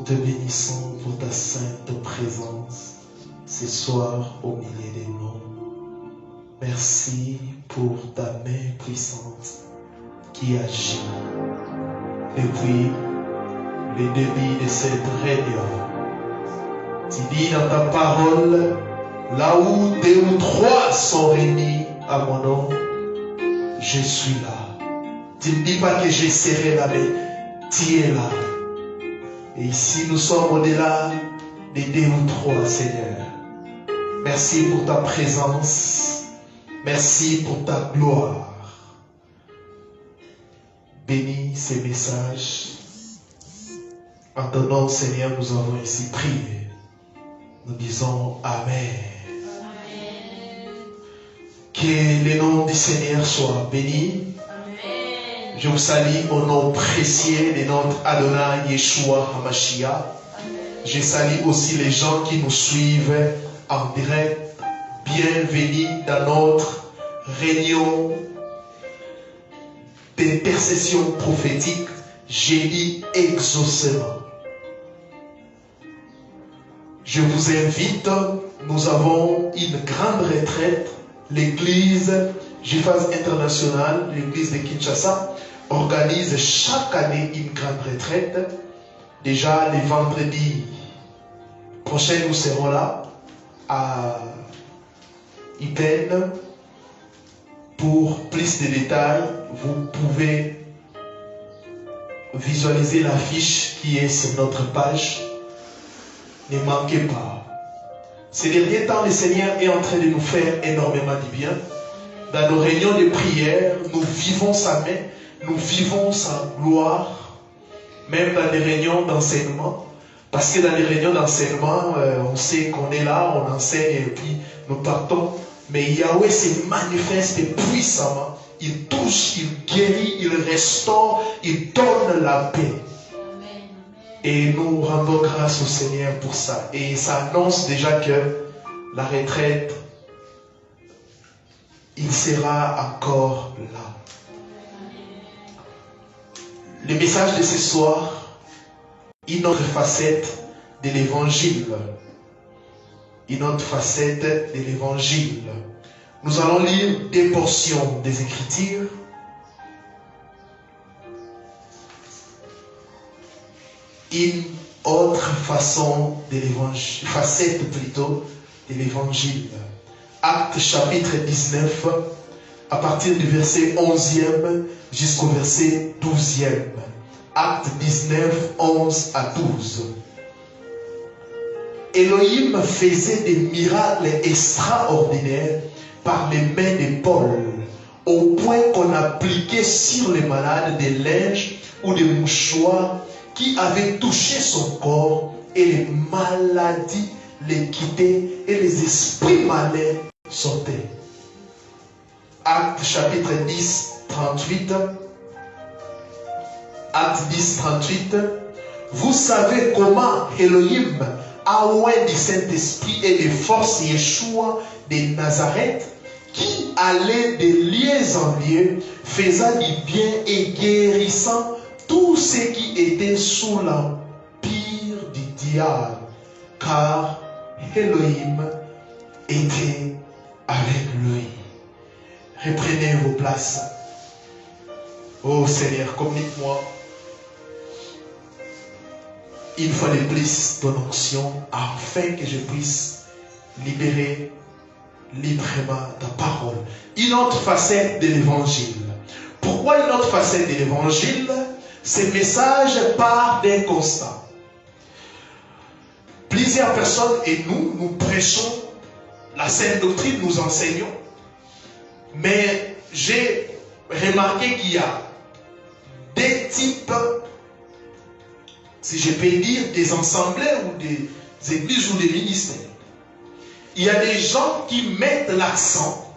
te bénissons pour ta sainte présence ce soir au milieu de nous. Merci pour ta main puissante qui agit depuis le début de cette réunion. Tu dis dans ta parole, là où 2 ou 3 sont réunis à mon nom, je suis là. Tu ne dis pas que je serai là, mais tu es là. Et ici, nous sommes au-delà des 2 ou 3, Seigneur. Merci pour ta présence. Merci pour ta gloire. Bénis ces messages. En ton nom, Seigneur, nous avons ici prié. Nous disons Amen. Amen. Que le nom du Seigneur soit béni. Amen. Je vous salue au nom précieux de notre Adonai Yeshua HaMashiach. Je salue aussi les gens qui nous suivent en direct. Bienvenue dans notre réunion d'intercession prophétique. J'ai dit exaucement. Je vous invite, nous avons une grande retraite. L'église Jiphaz International, l'église de Kinshasa, organise chaque année une grande retraite. Déjà le vendredi prochain, nous serons là à Ipène. Pour plus de détails, vous pouvez visualiser l'affiche qui est sur notre page. Ne manquez pas. Ces derniers temps, le Seigneur est en train de nous faire énormément du bien. Dans nos réunions de prière, nous vivons sa main, nous vivons sa gloire. Même dans les réunions d'enseignement. Parce que dans les réunions d'enseignement, on sait qu'on est là, on enseigne et puis nous partons. Mais Yahweh se manifeste puissamment. Il touche, il guérit, il restaure, il donne la paix. Et nous rendons grâce au Seigneur pour ça. Et ça annonce déjà que la retraite, il sera encore là. Le message de ce soir, une autre facette de l'évangile. Une autre facette de l'évangile. Nous allons lire 2 portions des Écritures. Une autre façon de l'évangile, facette plutôt de l'évangile. Actes chapitre 19, à partir du verset 11e jusqu'au verset 12e. Actes 19, 11 à 12. Elohim faisait des miracles extraordinaires par les mains de Paul, au point qu'on appliquait sur les malades des linges ou des mouchoirs qui avaient touché son corps, et les maladies les quittaient et les esprits malins sortaient. Actes chapitre 10, 38. Actes 10, 38. Vous savez comment Elohim a oint du Saint-Esprit et de force Yeshua de Nazareth, qui allait de lieu en lieu, faisant du bien et guérissant tous ceux qui étaient sous l'empire du diable, car Elohim était avec lui. Reprenez vos places. Oh Seigneur, communique-moi une fois de plus ton onction, afin que je puisse libérer librement ta parole. Une autre facette de l'évangile. Pourquoi une autre facette de l'évangile? Ce message part d'un constat. Plusieurs personnes et nous prêchons la sainte doctrine, nous enseignons. Mais j'ai remarqué qu'il y a 2 types, si je peux dire, des assemblées ou des églises ou des ministères. Il y a des gens qui mettent l'accent,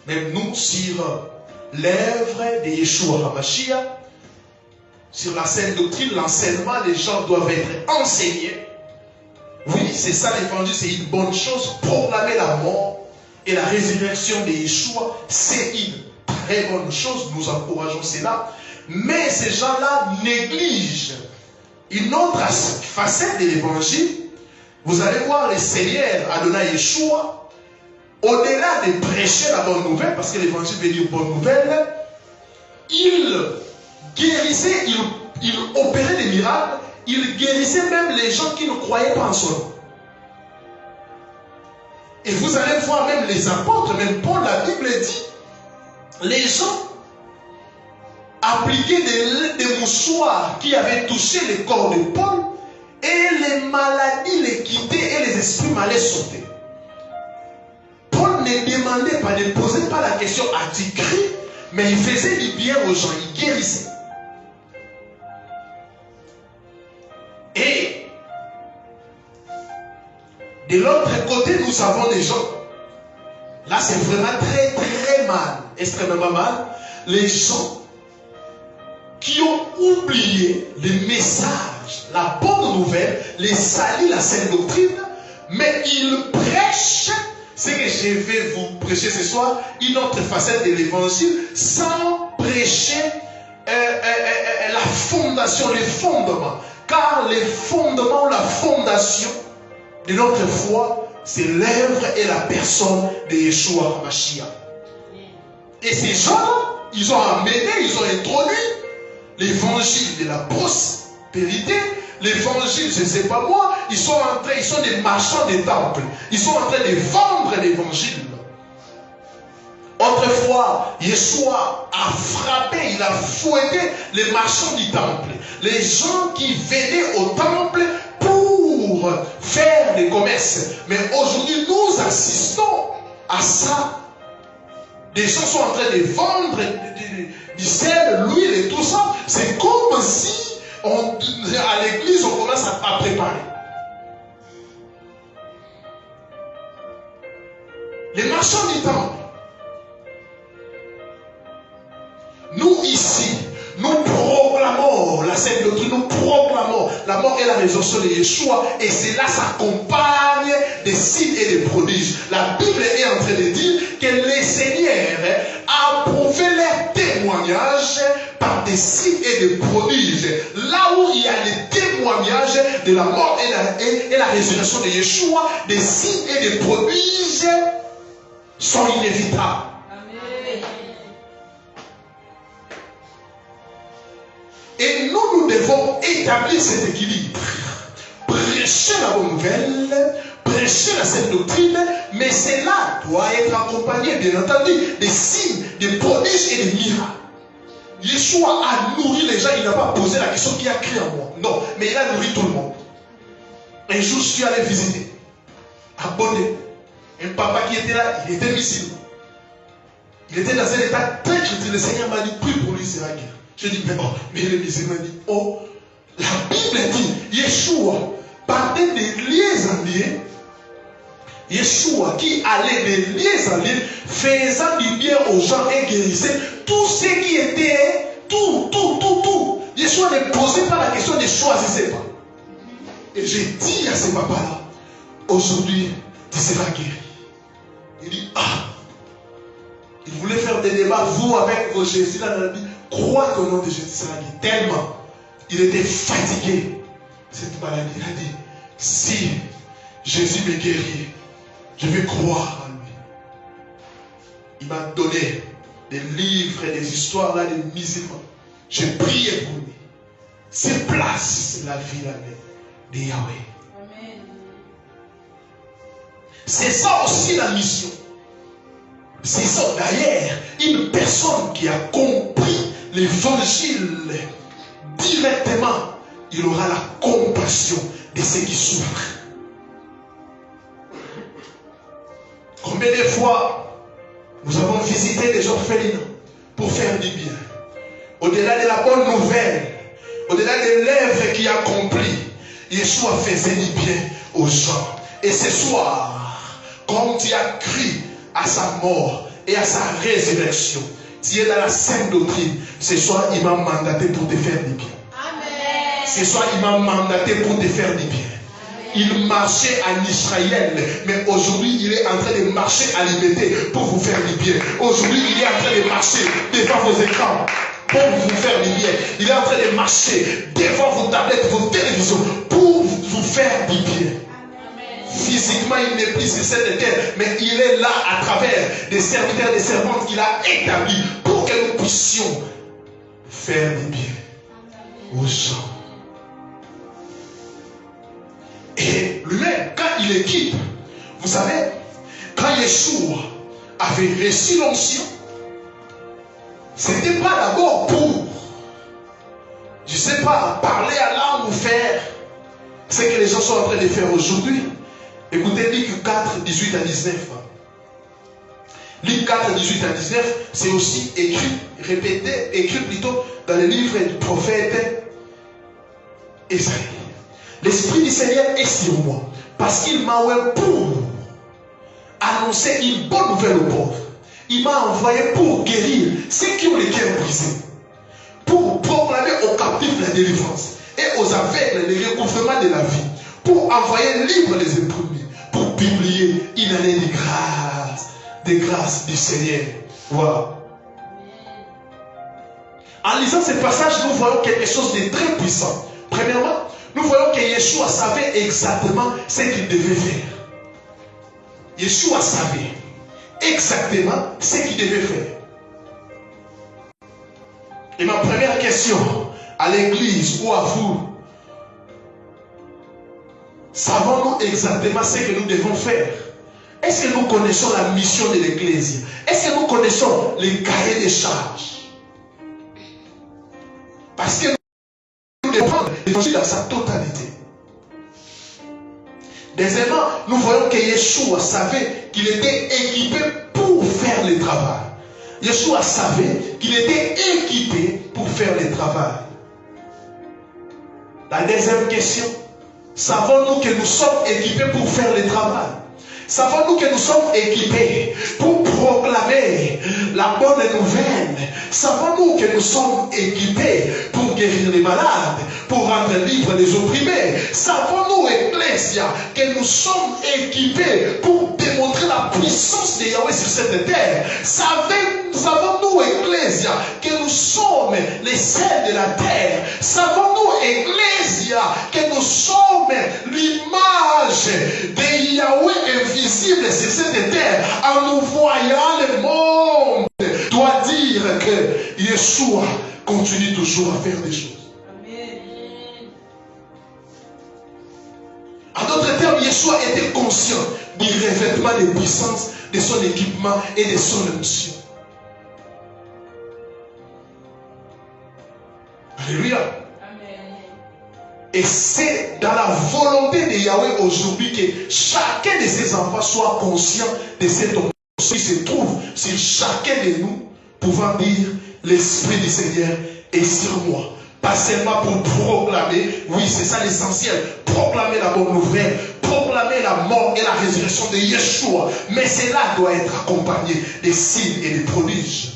même nous, sur l'œuvre de Yeshua HaMashiach, sur la sainte doctrine, l'enseignement, les gens doivent être enseignés. Oui, c'est ça l'évangile, c'est une bonne chose. Proclamer la mort et la résurrection de Yeshua, c'est une très bonne chose. Nous encourageons cela. Mais ces gens-là négligent Une autre facette de l'évangile, vous allez voir le Seigneur Adonai Yeshua, au-delà de prêcher la bonne nouvelle, parce que l'évangile veut dire bonne nouvelle, il guérissait, il opérait des miracles, il guérissait même les gens qui ne croyaient pas en son nom. Et vous allez voir même les apôtres, même Paul, la Bible dit, les gens appliquaient des mouchoirs qui avaient touché le corps de Paul, et les maladies les quittaient et les esprits malais sautaient. Paul ne demandait pas, ne posait pas la question as-tu cru, mais il faisait du bien aux gens, il guérissait. Et de l'autre côté, nous avons des gens, là c'est vraiment très très mal, extrêmement mal, les gens qui ont oublié le message, la bonne nouvelle, les salis, la sainte doctrine, mais ils prêchent ce que je vais vous prêcher ce soir, une autre facette de l'évangile, sans prêcher la fondation, les fondements. Car les fondements, la fondation de notre foi, c'est l'œuvre et la personne de Yeshua HaMashiach. Et ces gens, ils ont amené, ils ont introduit l'évangile de la prospérité, l'évangile, je ne sais pas moi, ils sont des marchands des temples. Ils sont en train de vendre l'évangile. Autrefois, Yeshua a frappé, il a fouetté les marchands du temple. Les gens qui venaient au temple pour faire des commerces. Mais aujourd'hui, nous assistons à ça. Les gens sont en train de vendre du sel, l'huile et tout ça. C'est comme si à l'église, on commence à préparer. Les marchands du temple. Nous ici, nous proclamons la sainte doctrine, nous proclamons la mort et la résurrection de Yeshua, et cela s'accompagne des signes et des prodiges. La Bible est en train de dire que le Seigneur a prouvé leur témoignage par des signes et des prodiges. Là où il y a les témoignages de la mort et la résurrection de Yeshua, des signes et des prodiges sont inévitables. Et nous devons établir cet équilibre. Prêcher la bonne nouvelle, prêcher la sainte doctrine, mais cela doit être accompagné, bien entendu, des signes, des prodiges et des miracles. Yeshua a nourri les gens, il n'a pas posé la question qui a crié en moi. Non, mais il a nourri tout le monde. Un jour, je suis allé visiter à Bodé. Un papa qui était là, il était musulman. Il était dans un état très critique. Le Seigneur m'a dit, prie pour lui, c'est la guerre. Je dis, mais le musulman dit, la Bible dit, Yeshua partait des lieux en lieux. Yeshua qui allait des lieux en lieux, faisant du bien aux gens et guérissait tout ce qui était, tout. Yeshua ne posait pas la question, ne choisissait pas. Et j'ai dit à ce papa-là, aujourd'hui, tu seras guéri. Il dit, il voulait faire des débats, vous avec vos Jésus, là, dans la Bible. Crois qu'au nom de Jésus sera guéri. Tellement il était fatigué cette maladie. Il a dit, si Jésus me guérit, je vais croire en lui. Il m'a donné des livres et des histoires là des musulmans. J'ai prié pour lui. C'est place la vie de Yahweh. Amen. C'est ça aussi la mission. C'est ça d'ailleurs, une personne qui a compris l'évangile directement, il aura la compassion de ceux qui souffrent. Combien de fois nous avons visité des orphelins pour faire du bien. Au-delà de la bonne nouvelle, au-delà de l'œuvre qu'il a accomplie, Yeshua faisait du bien aux gens. Et ce soir, comme tu as cru à sa mort et à sa résurrection, tu es dans la sainte doctrine. Ce soir, il m'a mandaté pour te faire du bien. Amen. Ce soir, il m'a mandaté pour te faire du bien. Il marchait en Israël, mais aujourd'hui, il est en train de marcher à liberté pour vous faire du bien. Aujourd'hui, il est en train de marcher devant vos écrans pour vous faire du bien. Il est en train de marcher devant vos tablettes, vos télévisions, pour vous faire du bien. Physiquement, il n'est plus sur cette terre, mais il est là à travers des serviteurs et des servantes qu'il a établis pour que nous puissions faire du bien aux gens. Et lui-même, quand il équipe, vous savez, quand Yeshua avait reçu l'onction, ce n'était pas d'abord pour, je ne sais pas, parler à l'âme ou faire ce que les gens sont en train de faire aujourd'hui. Écoutez Luc 4, 18 à 19. Luc 4, 18 à 19, c'est aussi écrit plutôt dans le livre du prophète Ésaïe. L'Esprit du Seigneur est sur moi, parce qu'il m'a envoyé pour annoncer une bonne nouvelle aux pauvres. Il m'a envoyé pour guérir ceux qui ont les cœurs brisés, pour proclamer aux captifs la délivrance et aux aveugles le recouvrement de la vie, pour envoyer libres les opprimés, pour publier une année de grâce du Seigneur. Wow. En lisant ce passage, nous voyons quelque chose de très puissant. Premièrement, nous voyons que Yeshua savait exactement ce qu'il devait faire. Yeshua savait exactement ce qu'il devait faire. Et ma première question à l'église ou à vous, savons-nous exactement ce que nous devons faire? Est-ce que nous connaissons la mission de l'église? Est-ce que nous connaissons les cahiers des charges? Parce que nous devons prendre l'évangile dans sa totalité. Deuxièmement, nous voyons que Yeshua savait qu'il était équipé pour faire le travail. Yeshua savait qu'il était équipé pour faire le travail. La deuxième question, savons-nous que nous sommes équipés pour faire le travail? Savons-nous que nous sommes équipés pour proclamer la bonne nouvelle? Savons-nous que nous sommes équipés pour guérir les malades, pour rendre libres les opprimés? Savons-nous, Ecclésia, que nous sommes équipés pour démontrer la puissance de Yahweh sur cette terre? Savons-nous, Ecclésia, que nous sommes les sels de la terre? Savons-nous, Ecclésia, que nous sommes l'image de Yahweh invisible sur cette terre? En nous voyant, le monde doit dire que Yeshua continue toujours à faire des choses. En d'autres termes, Yeshua était conscient du revêtement de puissance, de son équipement et de son onction. Alléluia. Et c'est dans la volonté de Yahweh aujourd'hui que chacun de ses enfants soit conscient de cette onction qui se trouve sur chacun de nous, pouvant dire l'Esprit du Seigneur est sur moi. Pas seulement pour proclamer, oui c'est ça l'essentiel, proclamer la bonne nouvelle, proclamer la mort et la résurrection de Yeshua, mais cela doit être accompagné des signes et des prodiges.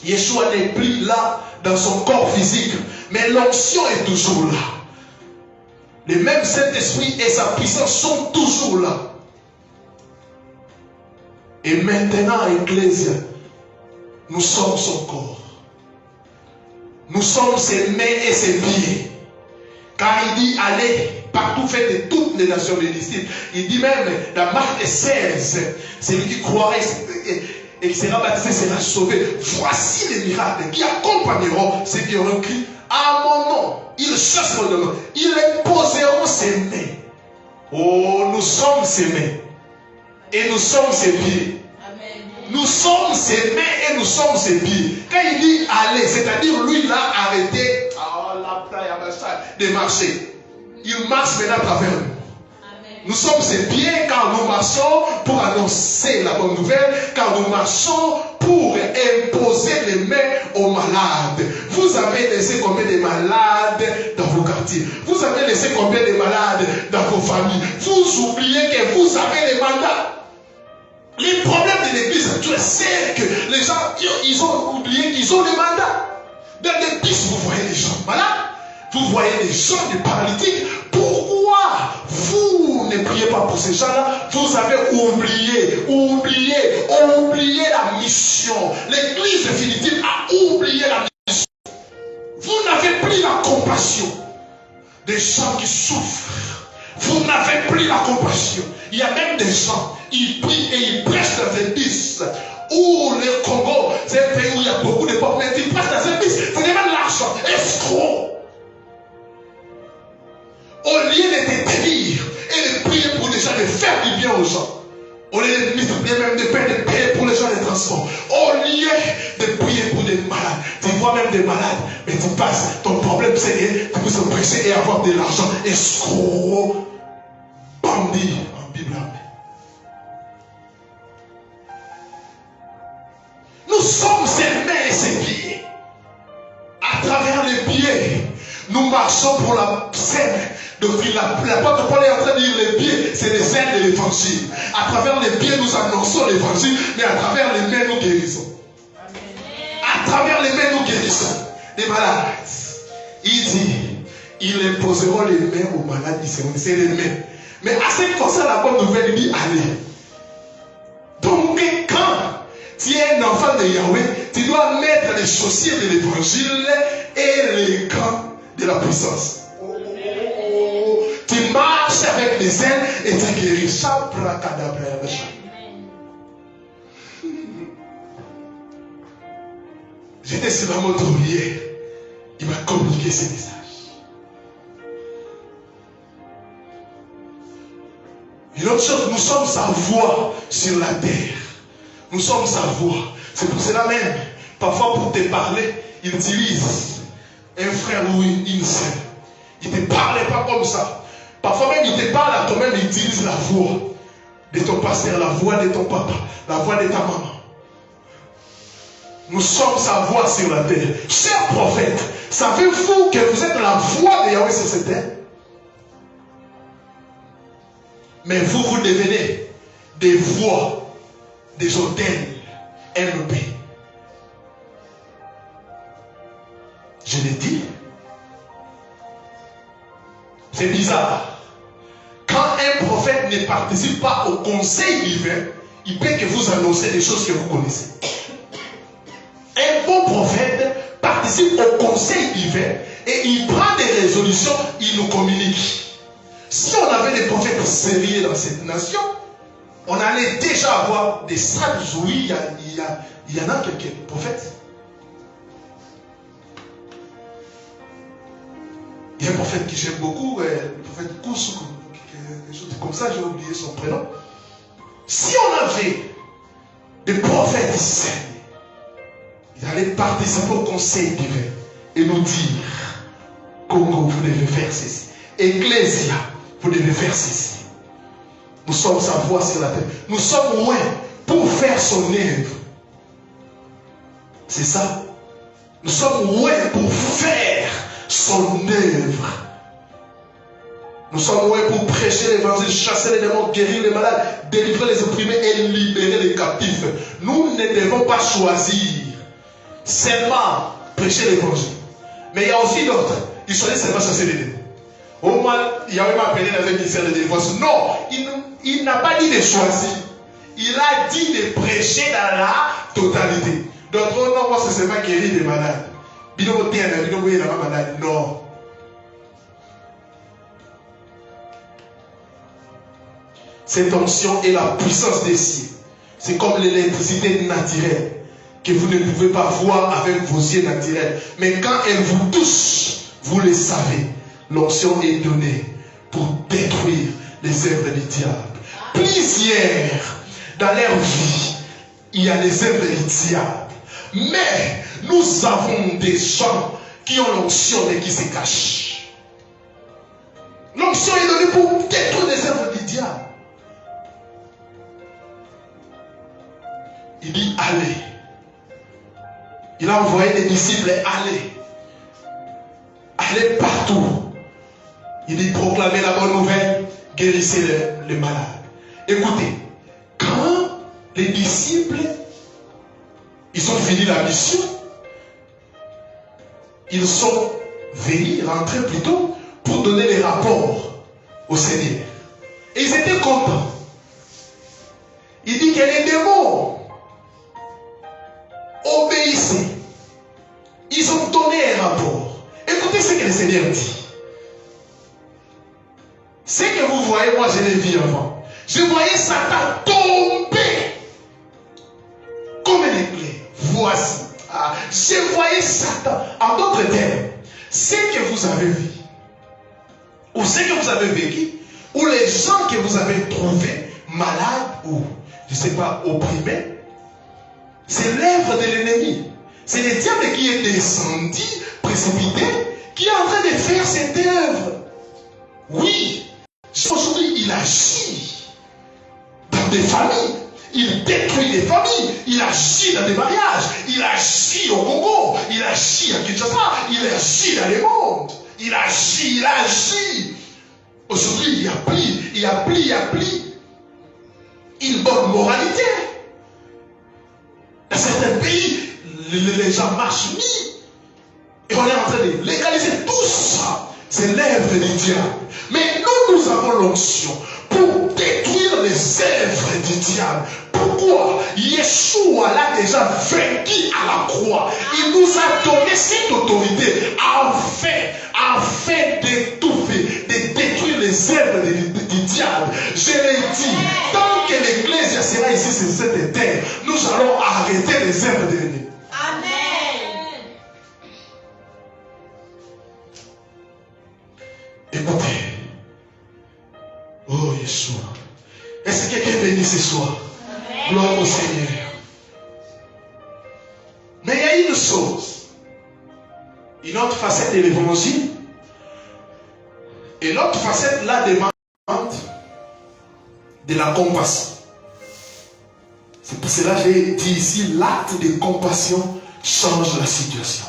Yeshua n'est plus là dans son corps physique, mais l'onction est toujours là. Le même Saint-Esprit et sa puissance sont toujours là. Et maintenant, Ecclésia, nous sommes son corps. Nous sommes ses mains et ses pieds. Car il dit, allez, partout faites de toutes les nations bénédictives. Il dit même, dans Marc 16, celui qui croirait et qui sera baptisé sera sauvé. Voici les miracles qui accompagneront ceux qui auront cru à mon nom. Ils chasseront de nom. Ils poseront ses mains. Oh, nous sommes ses mains. Et nous sommes ses pieds. Nous sommes ses mains et nous sommes ses pieds. Quand il dit allez, c'est-à-dire lui il a arrêté de marcher. Il marche maintenant à travers nous. Nous sommes ses pieds car nous marchons pour annoncer la bonne nouvelle, car nous marchons pour imposer les mains aux malades. Vous avez laissé combien de malades dans vos quartiers? Vous avez laissé combien de malades dans vos familles? Vous oubliez que vous avez les mandats. Les problèmes de l'église actuelle, c'est que les gens, ils ont oublié qu'ils ont les mandats. Dans l'église, vous voyez les gens malades, vous voyez les gens des paralytiques. Pourquoi vous ne priez pas pour ces gens-là? Vous avez oublié la mission. L'église définitive a oublié la mission. plus la compassion des gens qui souffrent. Vous n'avez plus la compassion. Il y a même des gens, ils prient et ils prêchent dans les bus. Ou le Congo, c'est un pays où il y a beaucoup de pauvres, mais ils prêchent dans un bus. Vous demandez l'argent. Escroc. Au lieu de te tenir et de prier pour les gens, de faire du bien aux gens. Au lieu de multiplier même de payer pour les gens les transports. Au lieu de prier pour des malades. Tu vois même des malades, mais tu passes. Ton problème c'est que tu peux se presser et avoir de l'argent. Escroc. Bandit en Bible. Nous sommes ses mains et ses pieds. À travers les pieds, nous marchons pour la scène. Donc l'apôtre Paul est en train de dire les pieds, c'est les ailes de l'évangile. À travers les pieds, nous annonçons l'évangile, mais à travers les mains, nous guérissons. À travers les mains, nous guérissons. Les malades. Il dit, ils imposeront les mains aux malades, c'est les mains. Mais à ce qui concerne la bonne nouvelle, il dit allez. Donc quand tu es un enfant de Yahweh, tu dois mettre les chaussures de l'évangile et les gants de la puissance. Tu marches avec les ailes et tu guéris. J'étais sur la moto hier. Il m'a communiqué ce message. Une autre chose, nous sommes sa voix sur la terre. Nous sommes sa voix. C'est pour cela même, parfois pour te parler, il utilise un frère ou une sœur. Il ne te parle pas comme ça. Parfois même, il te parle à toi-même, il utilise la voix de ton pasteur, la voix de ton papa, la voix de ta maman. Nous sommes sa voix sur la terre. Cher prophète, savez-vous que vous êtes la voix de Yahweh sur cette terre? Mais vous, vous devenez des voix des hôtels NEP. Je l'ai dit. C'est bizarre. Quand un prophète ne participe pas au conseil divin, il peut que vous annoncer des choses que vous connaissez. Un bon prophète participe au conseil divin et il prend des résolutions, il nous communique. Si on avait des prophètes sérieux dans cette nation, on allait déjà avoir des sages. Oui, il y en a quelques prophètes. Il y a un prophète que j'aime beaucoup, le prophète Koussou, quelque chose comme ça, j'ai oublié son prénom. Si on avait des prophètes saints, ils allaient participer au conseil divin et nous dire: Congo, vous devez faire ceci. Ecclésia, vous devez faire ceci. Nous sommes sa voix sur la terre. Nous sommes loin pour faire son œuvre. C'est ça. Nous sommes loin pour faire son œuvre. Nous sommes loin pour prêcher l'évangile, chasser les démons, guérir les malades, délivrer les opprimés et libérer les captifs. Nous ne devons pas choisir seulement prêcher l'évangile. Mais il y a aussi d'autres. Ils choisissent seulement chasser les démons. Au moins, Yahweh m'a appelé dans un ministère de délivrance. Non, il n'a pas dit de choisir. Il a dit de prêcher dans la totalité. D'autres, non, moi, c'est seulement guérir des malades. Non. Cette onction est la puissance des cieux. C'est comme l'électricité naturelle que vous ne pouvez pas voir avec vos yeux naturels. Mais quand elle vous touche, vous le savez. L'onction est donnée pour détruire les œuvres du diable. Plusieurs, dans leur vie, il y a les œuvres du diable. Mais nous avons des gens qui ont l'onction et qui se cachent. L'onction est donnée pour détruire les œuvres du diable. Il dit allez. Il a envoyé des disciples, allez. Allez partout. Il dit proclamez la bonne nouvelle, guérissez les malades. Écoutez, quand les disciples, ils ont fini la mission, ils sont venus, rentrer plutôt, pour donner les rapports au Seigneur. Et ils étaient contents. Il dit que les démons obéissaient. Ils ont donné un rapport. Écoutez ce voyais, moi je l'ai vu avant. Je voyais Satan tomber comme un éclair. Voici. Je voyais Satan. En d'autres termes, ce que vous avez vu, ou ce que vous avez vécu, ou les gens que vous avez trouvés malades, ou je ne sais pas, opprimés, c'est l'œuvre de l'ennemi. C'est le diable qui est descendu, précipité, qui est en train de faire cette œuvre. Oui, aujourd'hui, il agit dans des familles. Il détruit des familles. Il agit dans des mariages. Il agit au Congo. Il agit à Kinshasa. Il agit dans le monde. Il agit, il agit. Aujourd'hui, il applique une bonne moralité. Dans certains pays, les gens marchent mis. Et on est en train de légaliser tout ça. C'est l'œuvre du diable. Mais nous avons l'onction pour détruire les œuvres du diable. Pourquoi? Yeshua l'a déjà vaincu à la croix. Il nous a donné cette autorité afin d'étouffer, de détruire les œuvres du diable. Je l'ai dit, tant que l'Église sera ici sur cette terre, nous allons arrêter les œuvres de l'ennemi. Amen. Écoutez. Oh Yeshua. Est-ce que quelqu'un est béni ce soir? Amen. Gloire au Seigneur. Mais il y a une chose. Une autre facette de l'évangile. Et l'autre facette là demande de la compassion. C'est pour cela que j'ai dit ici, l'acte de compassion change la situation.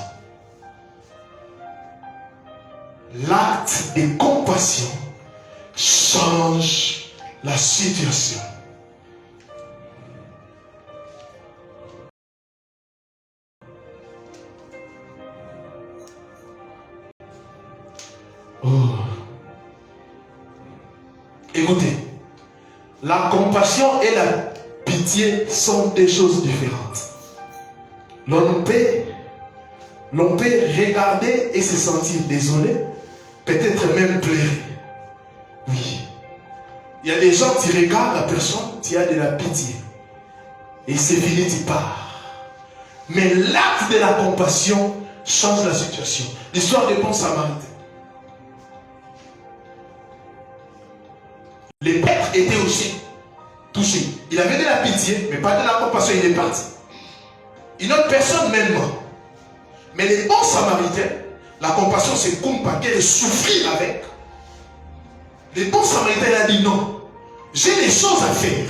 L'acte de compassion change la situation. Oh. Écoutez, la compassion et la pitié sont des choses différentes. L'on peut regarder et se sentir désolé, peut-être même pleurer. Oui. Il y a des gens qui regardent la personne, qui a de la pitié. Et c'est fini, tu pars. Mais l'acte de la compassion change la situation. L'histoire des bons samaritains. Les prêtres étaient aussi touchés. Il avait de la pitié, mais pas de la compassion, il est parti. Une autre personne même mort. Mais les bons samaritains, la compassion c'est comme pas qu'elle souffrir avec. Les bons samaritains, il a dit non. J'ai des choses à faire.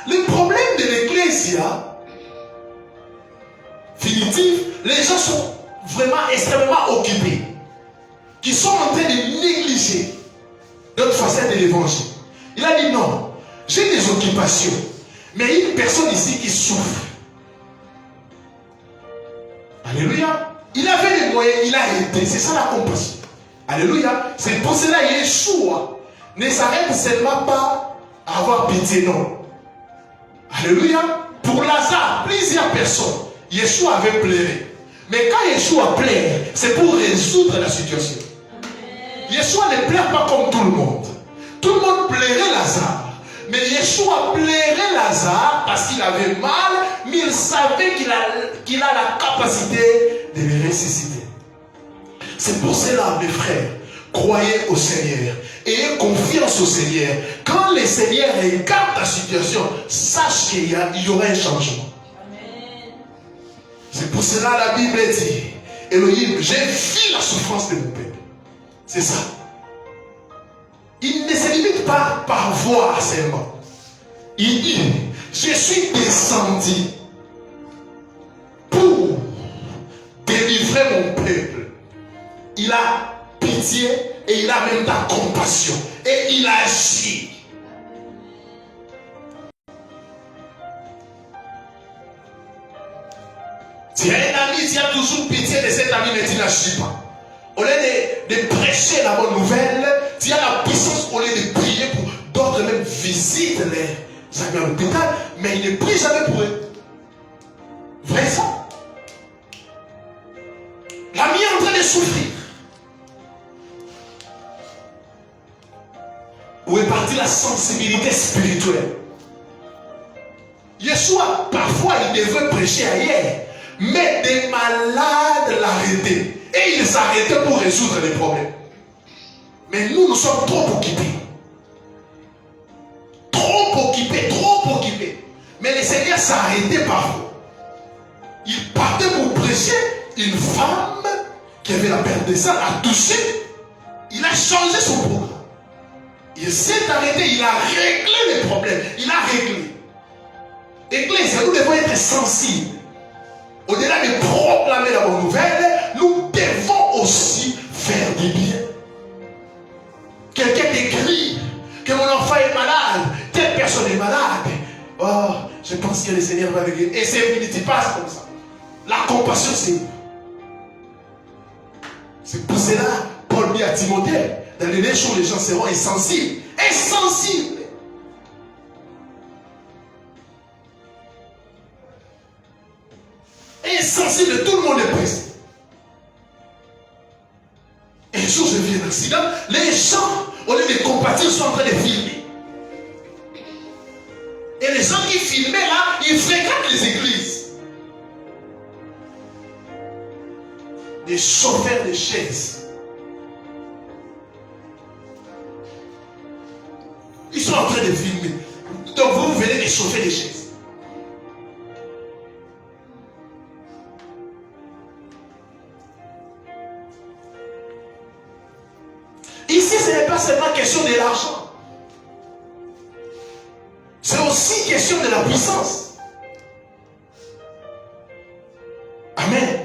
Le problème de l'Ecclésia finitive, les gens sont vraiment extrêmement occupés. Qui sont en train de négliger notre facette de l'évangile. Il a dit non. J'ai des occupations. Mais il y a une personne ici qui souffre. Alléluia. Il avait les moyens, il a aidé. C'est ça la compassion. Alléluia. C'est pour cela que Yeshua ne s'arrête seulement pas à avoir pitié, non. Alléluia. Pour Lazare, plusieurs personnes, Yeshua avait pleuré. Mais quand Yeshua pleure, c'est pour résoudre la situation. Yeshua ne pleure pas comme tout le monde. Tout le monde pleurait Lazare. Mais Yeshua pleurait Lazare parce qu'il avait mal, mais il savait qu'il a la capacité de le ressusciter. C'est pour cela, mes frères, croyez au Seigneur. Ayez confiance au Seigneur. Quand le Seigneur regarde ta situation, sache qu'il y aura un changement. Amen. C'est pour cela la Bible dit, Elohim, j'ai vu la souffrance de mon peuple. C'est ça. Il ne se limite pas par voir seulement. Il dit, je suis descendu pour délivrer mon peuple. Il a pitié et il a même la compassion. Et il agit. Tu as un ami, tu as toujours pitié de cet ami, mais tu n'agis pas. Au lieu de prêcher la bonne nouvelle, tu as la puissance au lieu de prier pour d'autres même visitent les amis à l'hôpital, mais ils ne prient jamais pour eux. Vrai ça? L'ami est en train de souffrir. Où est partie la sensibilité spirituelle? Yeshua, parfois, il devait prêcher ailleurs, mais des malades l'arrêtaient. Et ils s'arrêtaient pour résoudre les problèmes. Mais nous sommes trop occupés. Trop occupés. Mais le Seigneur s'arrêtait parfois. Il partait pour prêcher. Une femme qui avait la perte de sang a touché. Il a changé son programme. Il s'est arrêté, il a réglé les problèmes. Il a réglé. Église, nous devons être sensibles. Au-delà de proclamer la bonne nouvelle, nous devons aussi faire du bien. Quelqu'un t'écrit que mon enfant est malade, telle personne est malade. Oh, je pense que le Seigneur va régler. Et c'est fini, tu passes comme ça. La compassion, c'est pour cela, Paul dit à Timothée, dans les choses, les gens seront insensibles. Insensibles. Insensible, tout le monde est pressé. Un jour, j'ai vu un accident. Les gens, au lieu de compatir, sont en train de filmer. Et les gens qui filmaient là, ils fréquentent les églises. Des chauffeurs de chaises. Ils sont en train de filmer. Donc vous venez de chauffer des chaises. Ici, ce n'est pas seulement question de l'argent. C'est aussi question de la puissance. Amen.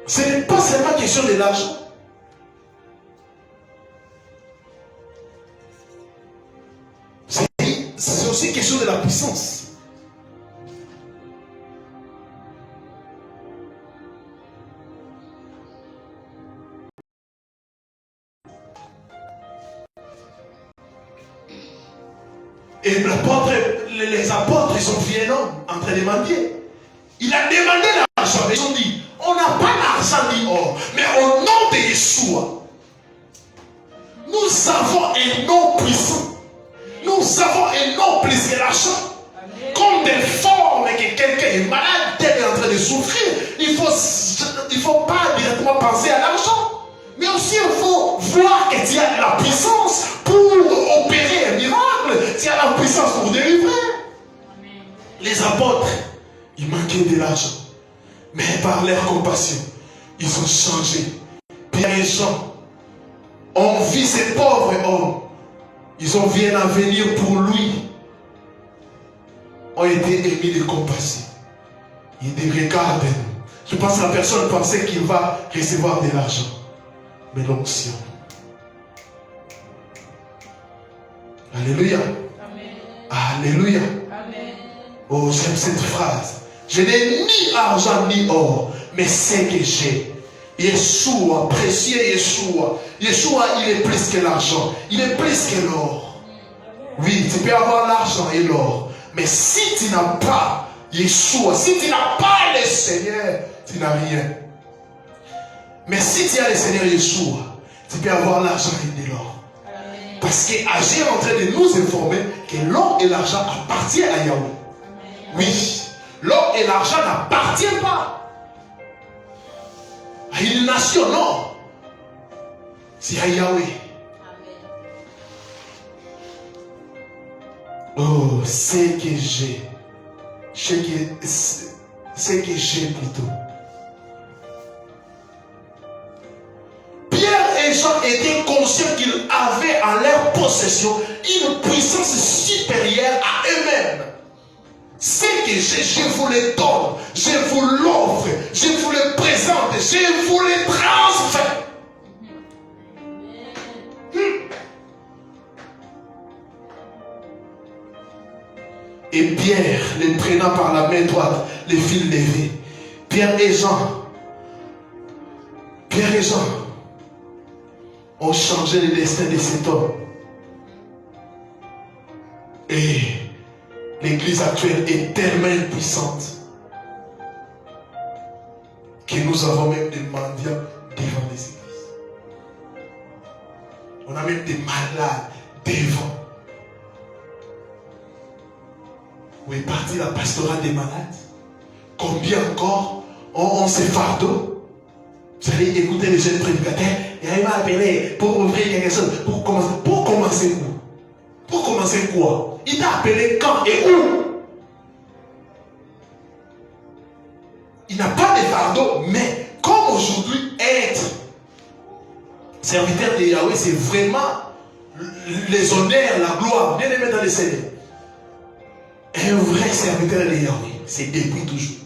Ce n'est pas seulement question de l'argent. C'est aussi question de la puissance. Et les apôtres, ils ont vu un homme en train de mendier. Il a demandé l'argent. Ils ont dit, on n'a pas l'argent ni or, mais au nom de Yeshua, nous avons un nom puissant. Nous avons un nom plus que l'argent. Comme des formes que quelqu'un est malade, tel est en train de souffrir, il ne faut pas directement penser à l'argent. Mais aussi, il faut voir que tu as la puissance pour opérer un miracle. Tu as la puissance pour délivrer. Les apôtres, ils manquaient de l'argent. Mais par leur compassion, ils ont changé. Pierre et Jean ont vu ces pauvres hommes. Ils ont vu un avenir pour lui. Ont été émis de compassion. Ils disent, regarde. Je pense que la personne pensait qu'il va recevoir de l'argent. Mais l'onction. Alléluia. Amen. Alléluia. Amen. Oh, j'aime cette phrase. Je n'ai ni argent ni or, mais c'est que j'ai. Yeshua, précieux Yeshua. Yeshua, il est plus que l'argent. Il est plus que l'or. Oui, tu peux avoir l'argent et l'or. Mais si tu n'as pas Yeshua, si tu n'as pas le Seigneur, tu n'as rien. Mais si tu as le Seigneur Yeshua, tu peux avoir l'argent et de l'or. Parce qu'Agir est en train de nous informer que l'or et l'argent appartiennent à Yahweh. Oui, l'or et l'argent n'appartiennent pas à une nation, non. C'est à Yahweh. Oh, c'est que j'ai. C'est que j'ai plutôt. Pierre et Jean étaient conscients qu'ils avaient en leur possession une puissance supérieure à eux-mêmes. Ce que j'ai, je vous le donne, je vous l'offre, je vous le présente, je vous le transfère. Et Pierre, les prenant par la main droite, les fit lever. Pierre et Jean ont changé le destin de cet homme. Et l'église actuelle est tellement puissante que nous avons même des mendiants devant les églises. On a même des malades devant. Où est partie la pastorale des malades? Combien encore ont ces fardeaux? Vous allez écouter les jeunes prédicateurs. Il m'a appelé pour ouvrir quelque chose. Pour commencer où? Pour commencer quoi? Il t'a appelé quand et où? Il n'a pas de fardeau, mais comme aujourd'hui, être serviteur de Yahweh, c'est vraiment les honneurs, la gloire. Bien aimé dans les Seigneur. Un vrai serviteur de Yahweh, c'est depuis toujours.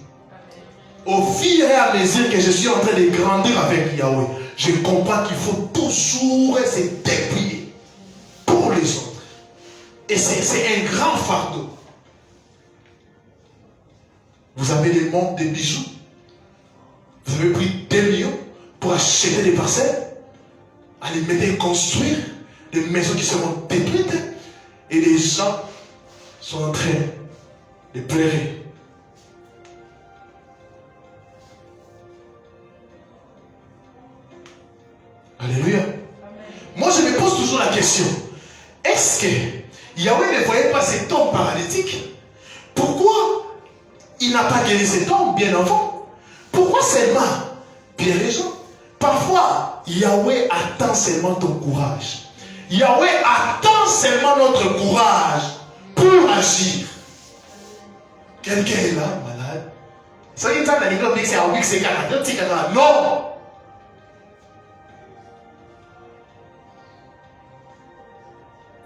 Au fur et à mesure que je suis en train de grandir avec Yahweh, je comprends qu'il faut toujours se dépouiller pour les autres. Et c'est un grand fardeau. Vous avez des montres, des bijoux. Vous avez pris 2 millions pour acheter des parcelles, aller mettre construire des maisons qui seront détruites. Et les gens sont en train de pleurer. Alléluia. Moi, je me pose toujours la question. Est-ce que Yahweh ne voyait pas cet homme paralytique? Pourquoi il n'a pas guéri cet homme bien avant? Pourquoi seulement bien les gens? Parfois, Yahweh attend seulement ton courage. Yahweh attend seulement notre courage pour agir. Quelqu'un est là, malade. Ça y est, c'est un week, c'est non.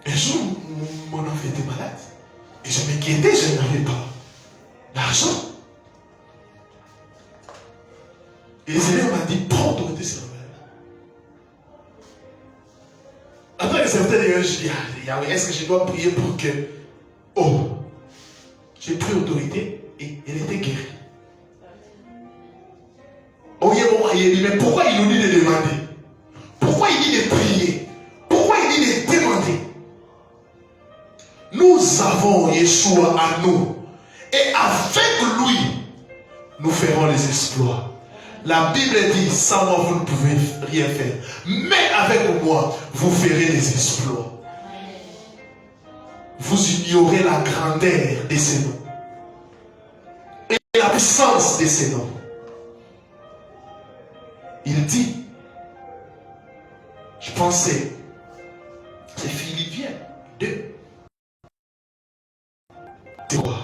Un jour, mon enfant était malade. Et je m'inquiétais, je n'avais pas l'argent. Et le Seigneur m'a dit, prends autorité sur le malade. Après que certains d'ailleurs, je dis, Yahweh, est-ce que je dois prier pour que... Oh, j'ai pris autorité et elle était guérie. Oh, il dit, mais pourquoi il nous dit de demander? Pourquoi il dit de prier? Pourquoi il dit de demander? Nous avons Yeshua à nous. Et avec lui, nous ferons les exploits. La Bible dit, sans moi, vous ne pouvez rien faire. Mais avec moi, vous ferez des exploits. Vous ignorez la grandeur de ces noms. Et la puissance de ces noms. Il dit, je pensais, c'est Philippiens 2. C'est quoi?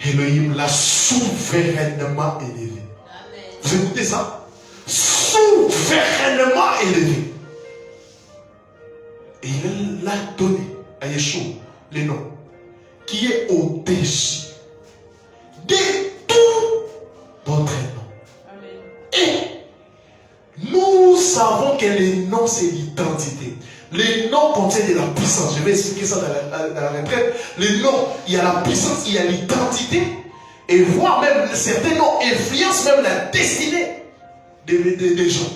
Elohim l'a souverainement élevé. Amen. Vous écoutez ça? Souverainement élevé. Et il l'a donné à Yeshua le nom qui est au-dessus de tout d'autres noms. Amen. Et nous savons que le nom c'est l'identité. Les noms contiennent de la puissance. Je vais expliquer ça dans la retraite. Les noms, il y a la puissance, il y a l'identité. Et voire même, certains noms influencent même la destinée des gens.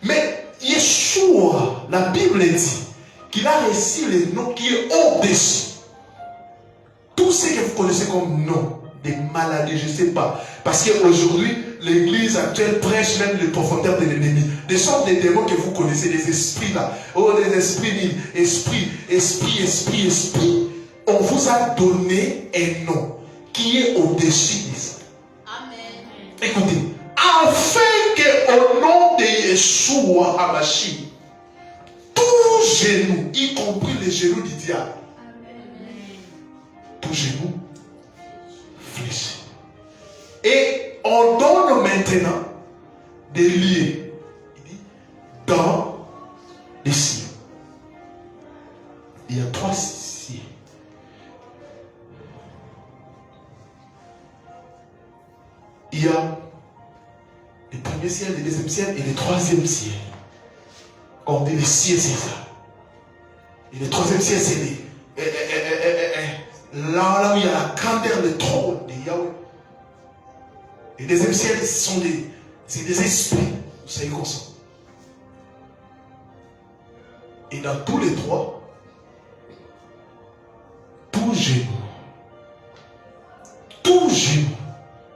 Mais Yeshua, la Bible dit qu'il a reçu le nom qui est au-dessus. Tout ce que vous connaissez comme nom, des maladies, je ne sais pas. Parce qu'aujourd'hui, l'église actuelle prêche même les profondeurs de l'ennemi. Des sortes de démons que vous connaissez, des esprits là. Oh, des esprits, esprit. On vous a donné un nom qui est au-dessus de ça. Amen. Écoutez, afin qu'au nom de Yeshua HaMashiach, tout genou, y compris les genoux du diable, tout genou fléchit. Et on donne maintenant des liens dans les cieux. Il y a 3 cieux. Il y a le premier ciel, le deuxième ciel et le troisième ciel. On dit le ciel, c'est ça. Et le troisième ciel, c'est là où il y a la grandeur, le trône de Yahweh. Et le deuxième ciel, c'est des esprits. Vous savez comme ça. Et dans tous les 3, tout genou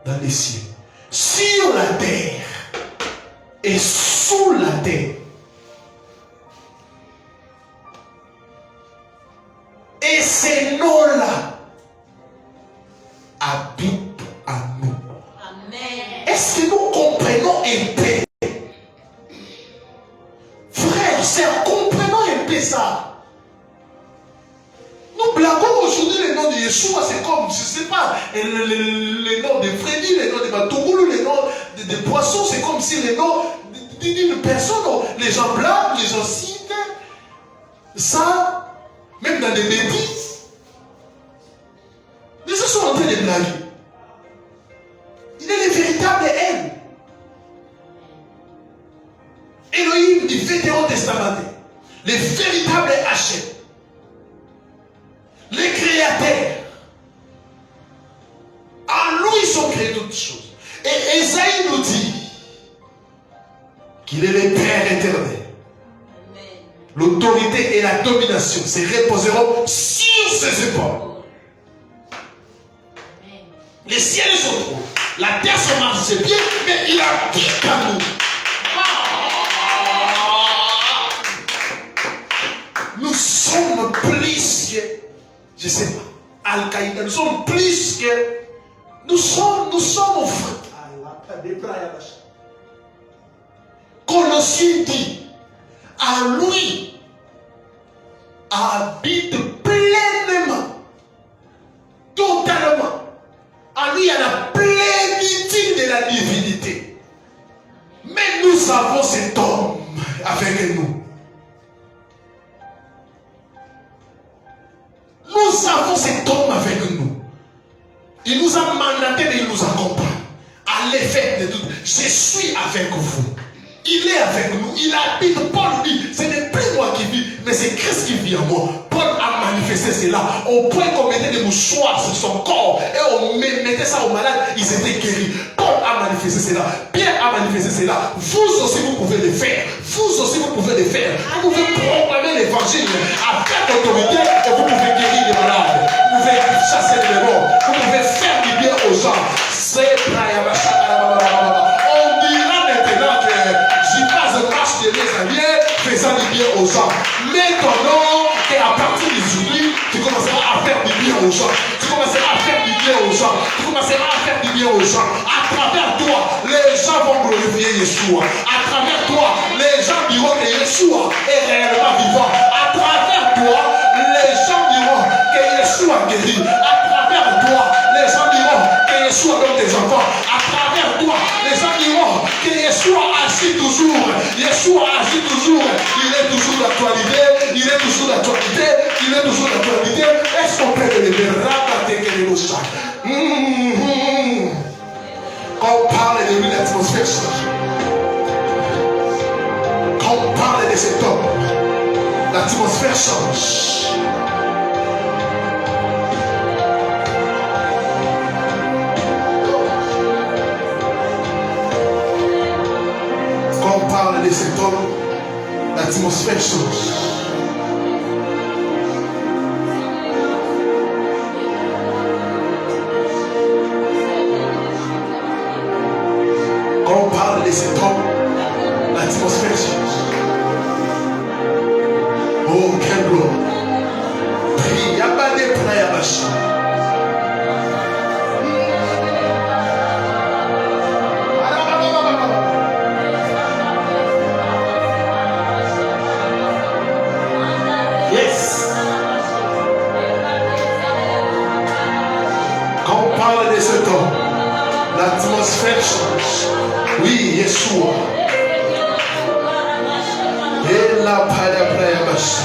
dans les cieux, sur la terre et sous la terre, Frères, sœurs, comprenons un peu ça. Nous blaguons aujourd'hui les noms de Yeshua, c'est comme, je ne sais pas, les noms de Freddy, les noms de Matougoulou, les noms de poissons, c'est comme si les noms d'une personne, les gens blaguent, les gens citent ça, même dans des bêtises. Les gens sont en train de blaguer. Il est le véritable haine. Elohim du Vétéran Testamenté, les véritables Hachem, les créateurs. En lui sont créées toutes choses. Et Esaïe nous dit qu'il est le Père éternel. L'autorité et la domination se reposeront sur ses épaules. Les ciels sont trop, la terre se marche ses pieds, mais il a dit qu'à nous. Nous sommes plus que, je ne sais pas, Al-Qaïda, nous sommes plus que, nous sommes Colossiens dit, à lui habite pleinement, totalement. À lui, il y a la plénitude de la divinité. Mais nous avons cet homme avec nous. Nous avons cet homme avec nous. Il nous a mandaté, mais il nous accompagne. À l'effet de tout. Je suis avec vous. Il est avec nous. Il habite. Paul dit, ce n'est plus moi qui vis, mais c'est Christ qui vit en moi. Paul a manifesté cela au point qu'on mettait des mouchoirs sur son corps et on mettait ça aux malades, ils étaient guéris. Paul a manifesté cela. Pierre a manifesté cela. Vous aussi, vous pouvez le faire. Vous aussi, vous pouvez le faire. Vous pouvez proclamer l'évangile avec autorité et vous pouvez guérir les malades. Vous pouvez chasser les démons. Vous pouvez faire du bien aux gens. C'est on dira maintenant que j'y passe marche de mes alliés faisant du bien aux gens. Mais ton nom, et à partir d'aujourd'hui, tu commenceras à faire du bien aux gens. Tu commenceras à faire du bien aux gens. Tu commenceras à faire du bien aux gens. À travers toi, les gens vont glorifier Yeshua. À travers toi, les gens diront que Yeshua est réellement vivant. À travers toi, les gens diront que Yeshua guérit. À travers toi, les gens diront que Yeshua donne des enfants. À travers toi, les gens diront que Yeshua agit toujours. Yeshua agit toujours. Il est toujours d'actualité. Il est toujours d'actualité. Il est toujours d'actualité. Est-ce qu'on peut le dire? Quand on parle de lui, l'atmosphère change. Quand on parle de cet homme, l'atmosphère change. Quand on parle de cet homme, l'atmosphère change. Quand on parle de cet homme, l'atmosphère change. Oh, quelle gloire! Priabade Prayabasha. Yes! Quand on parle de cet homme, l'atmosphère change. Oui, Yeshua. Et la Prayabasha.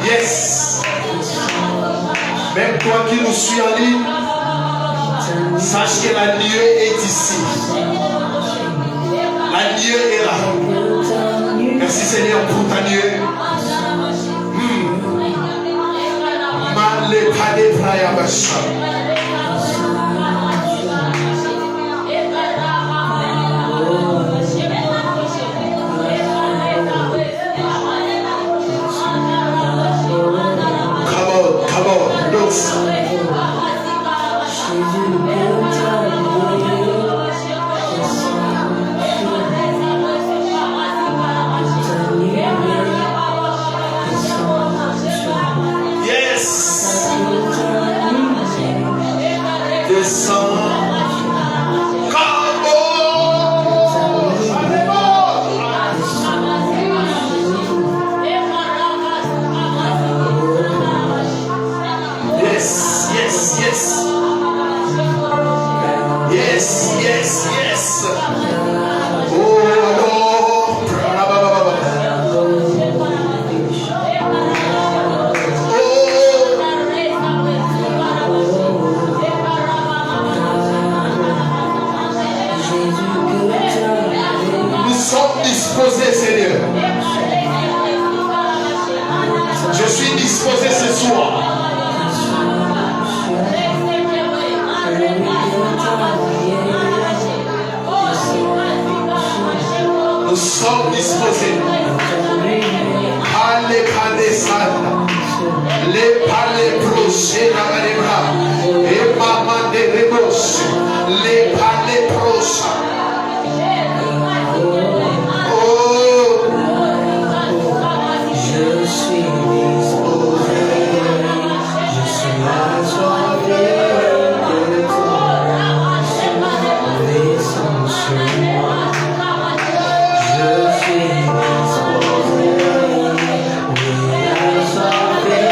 Yes. Même toi qui nous suis en ligne, sache que la nuée est ici. La nuée est là. Merci Seigneur pour ta nuée. Male pade prayabasha. Come on, look. Yes, yes, yes. Oh, alors. Nous sommes disposés, Seigneur. Je suis disposé ce soir. Nous sommes disposés. Allez, les palais proches, et maman de rebos, les palais proches. Oh, je suis disposé, je suis assoiffé de toi, descends sur moi. Je suis disposé, oui, assoiffé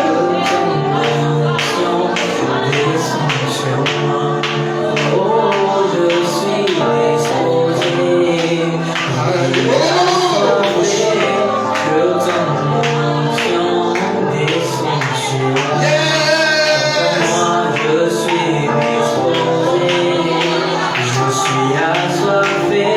de ton onction, descends sur moi. Oh, je suis disposé, oui, assoiffé de ton onction, descends sur moi. Moi, je suis disposé, je suis assoiffé.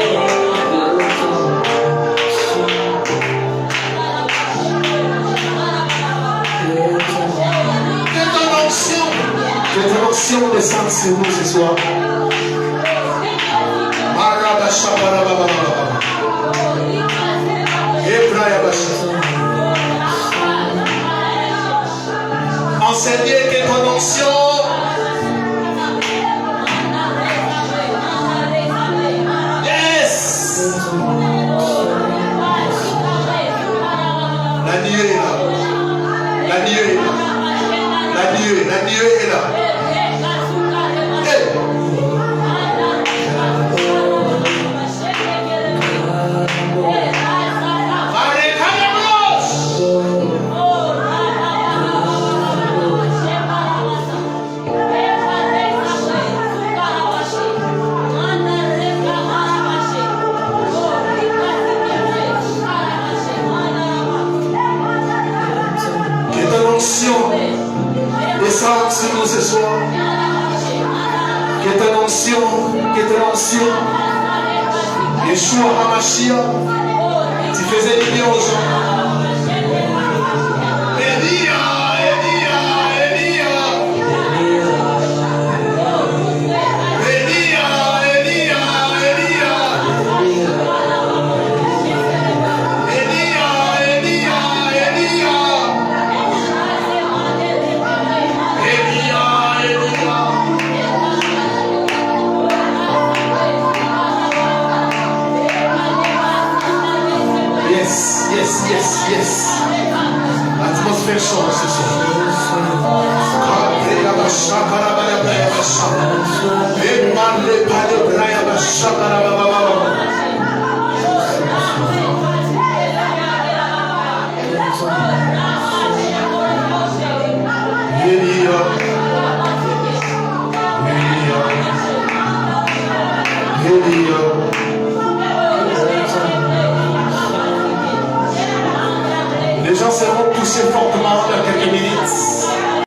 Que ton onction descende sur nous ce soir. Enseignez que ton onction yes. La nuée est là. La nuée est là. La nuée est là. Descends sur nous ce soir. Que ton onction, Yeshua HaMashiach, tu faisais du bien aux gens. Elia. Yes. L'atmosphère change ce soir. Les gens seront touchés fortement dans quelques minutes.